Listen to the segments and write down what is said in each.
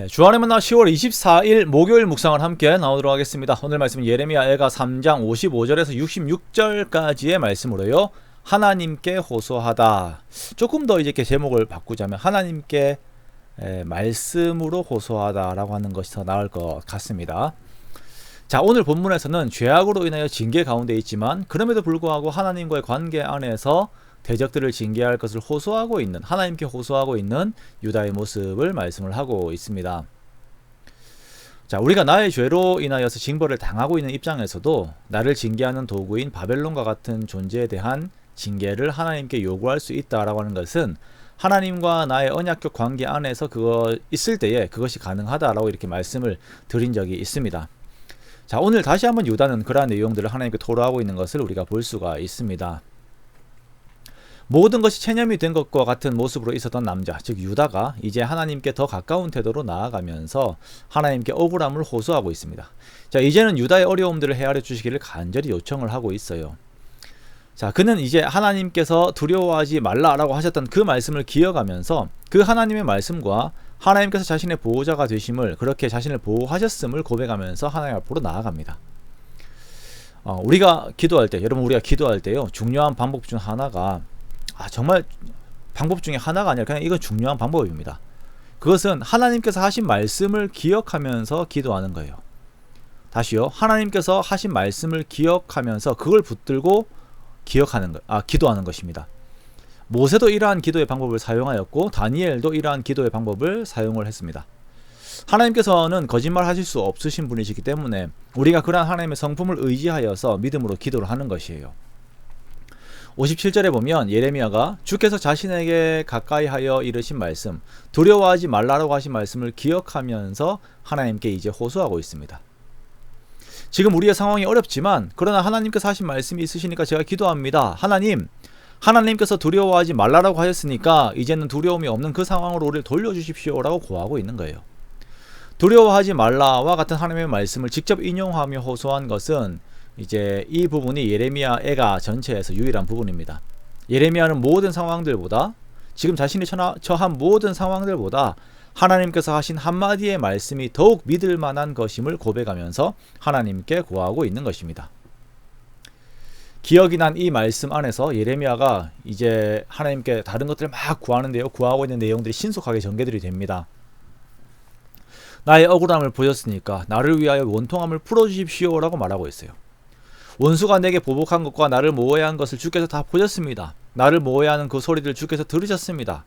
주안의 만나 10월 24일 목요일 묵상을 함께 나오도록 하겠습니다. 오늘 말씀은 예레미야 애가 3장 55절에서 66절까지의 말씀으로요. 하나님께 호소하다. 조금 더 이렇게 제목을 바꾸자면 하나님께 말씀으로 호소하다라고 하는 것이 더 나을 것 같습니다. 자, 오늘 본문에서는 죄악으로 인하여 징계 가운데 있지만 그럼에도 불구하고 하나님과의 관계 안에서 대적들을 징계할 것을 호소하고 있는, 하나님께 호소하고 있는 유다의 모습을 말씀을 하고 있습니다. 자, 우리가 나의 죄로 인하여서 징벌을 당하고 있는 입장에서도 나를 징계하는 도구인 바벨론과 같은 존재에 대한 징계를 하나님께 요구할 수 있다라고 하는 것은 하나님과 나의 언약적 관계 안에서 그거 있을 때에 그것이 가능하다라고 이렇게 말씀을 드린 적이 있습니다. 자, 오늘 다시 한번 유다는 그러한 내용들을 하나님께 토로하고 있는 것을 우리가 볼 수가 있습니다. 모든 것이 체념이 된 것과 같은 모습으로 있었던 남자, 즉 유다가 이제 하나님께 더 가까운 태도로 나아가면서 하나님께 억울함을 호소하고 있습니다. 자, 이제는 유다의 어려움들을 헤아려 주시기를 간절히 요청을 하고 있어요. 자, 그는 이제 하나님께서 두려워하지 말라라고 하셨던 그 말씀을 기억하면서 그 하나님의 말씀과 하나님께서 자신의 보호자가 되심을, 그렇게 자신을 보호하셨음을 고백하면서 하나님 앞으로 나아갑니다. 우리가 기도할 때, 여러분 우리가 기도할 때요, 중요한 방법 중 하나가 정말 방법 중에 하나가 아니라 그냥 이건 중요한 방법입니다. 그것은 하나님께서 하신 말씀을 기억하면서 기도하는 거예요. 다시요. 하나님께서 하신 말씀을 기억하면서 그걸 붙들고 기도하는 것입니다. 모세도 이러한 기도의 방법을 사용하였고 다니엘도 이러한 기도의 방법을 사용을 했습니다. 하나님께서는 거짓말 하실 수 없으신 분이시기 때문에 우리가 그러한 하나님의 성품을 의지하여서 믿음으로 기도를 하는 것이에요. 57절에 보면 예레미야가 주께서 자신에게 가까이 하여 이르신 말씀, 두려워하지 말라고 하신 말씀을 기억하면서 하나님께 이제 호소하고 있습니다. 지금 우리의 상황이 어렵지만 그러나 하나님께서 하신 말씀이 있으시니까 제가 기도합니다. 하나님께서 두려워하지 말라고 하셨으니까 이제는 두려움이 없는 그 상황으로 우리를 돌려주십시오 라고 고하고 있는 거예요. 두려워하지 말라와 같은 하나님의 말씀을 직접 인용하며 호소한 것은 이제 이 부분이 예레미야 애가 전체에서 유일한 부분입니다. 예레미야는 모든 상황들보다, 지금 자신이 처한 모든 상황들보다 하나님께서 하신 한마디의 말씀이 더욱 믿을 만한 것임을 고백하면서 하나님께 고하고 있는 것입니다. 기억이 난 이 말씀 안에서 예레미야가 이제 하나님께 다른 것들을 막 구하는데요, 구하고 있는 내용들이 신속하게 전개들이 됩니다. 나의 억울함을 보셨으니까 나를 위하여 원통함을 풀어주십시오 라고 말하고 있어요. 원수가 내게 보복한 것과 나를 모해한 것을 주께서 다 보셨습니다. 나를 모해하는 그 소리를 주께서 들으셨습니다.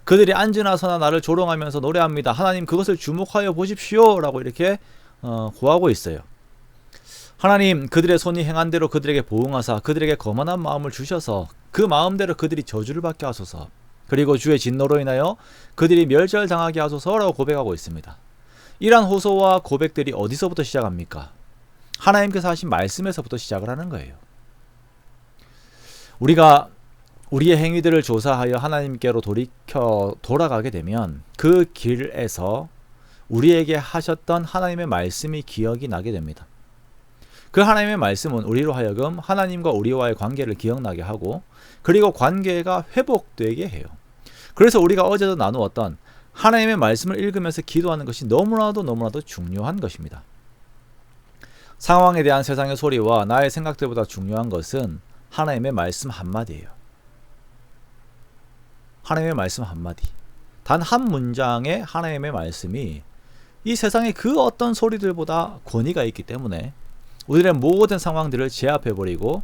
그들이 앉으나 서나 나를 조롱하면서 노래합니다. 하나님 그것을 주목하여 보십시오 라고 이렇게 고하고 있어요. 하나님 그들의 손이 행한 대로 그들에게 보응하사 그들에게 거만한 마음을 주셔서 그 마음대로 그들이 저주를 받게 하소서, 그리고 주의 진노로 인하여 그들이 멸절당하게 하소서라고 고백하고 있습니다. 이러한 호소와 고백들이 어디서부터 시작합니까? 하나님께서 하신 말씀에서부터 시작을 하는 거예요. 우리가 우리의 행위들을 조사하여 하나님께로 돌아가게 되면 그 길에서 우리에게 하셨던 하나님의 말씀이 기억이 나게 됩니다. 그 하나님의 말씀은 우리로 하여금 하나님과 우리와의 관계를 기억나게 하고, 그리고 관계가 회복되게 해요. 그래서 우리가 어제도 나누었던 하나님의 말씀을 읽으면서 기도하는 것이 너무나도 중요한 것입니다. 상황에 대한 세상의 소리와 나의 생각들보다 중요한 것은 하나님의 말씀 한마디예요. 하나님의 말씀 한마디, 단 한 문장의 하나님의 말씀이 이 세상의 그 어떤 소리들보다 권위가 있기 때문에 우리의 모든 상황들을 제압해버리고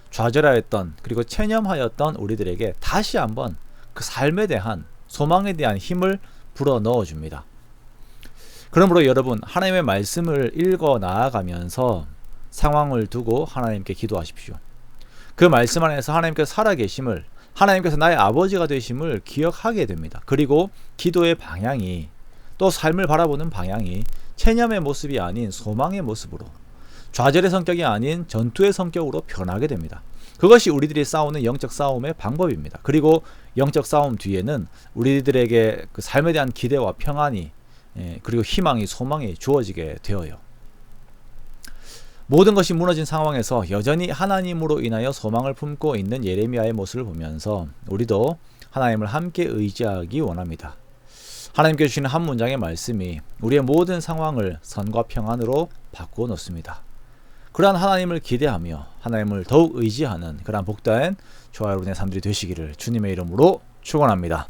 좌절하였던, 그리고 체념하였던 우리들에게 다시 한번 그 삶에 대한, 소망에 대한 힘을 불어 넣어줍니다. 그러므로 여러분, 하나님의 말씀을 읽어 나아가면서 상황을 두고 하나님께 기도하십시오. 그 말씀 안에서 하나님께서 살아계심을, 하나님께서 나의 아버지가 되심을 기억하게 됩니다. 그리고 기도의 방향이, 또 삶을 바라보는 방향이 체념의 모습이 아닌 소망의 모습으로, 좌절의 성격이 아닌 전투의 성격으로 변하게 됩니다. 그것이 우리들이 싸우는 영적 싸움의 방법입니다. 그리고 영적 싸움 뒤에는 우리들에게 그 삶에 대한 기대와 평안이, 그리고 희망이, 소망이 주어지게 되어요. 모든 것이 무너진 상황에서 여전히 하나님으로 인하여 소망을 품고 있는 예레미야의 모습을 보면서 우리도 하나님을 함께 의지하기 원합니다. 하나님께 주시는 한 문장의 말씀이 우리의 모든 상황을 선과 평안으로 바꾸어 놓습니다. 그러한 하나님을 기대하며 하나님을 더욱 의지하는 그러한 복된 저와 여러분의 삶들이 되시기를 주님의 이름으로 축원합니다.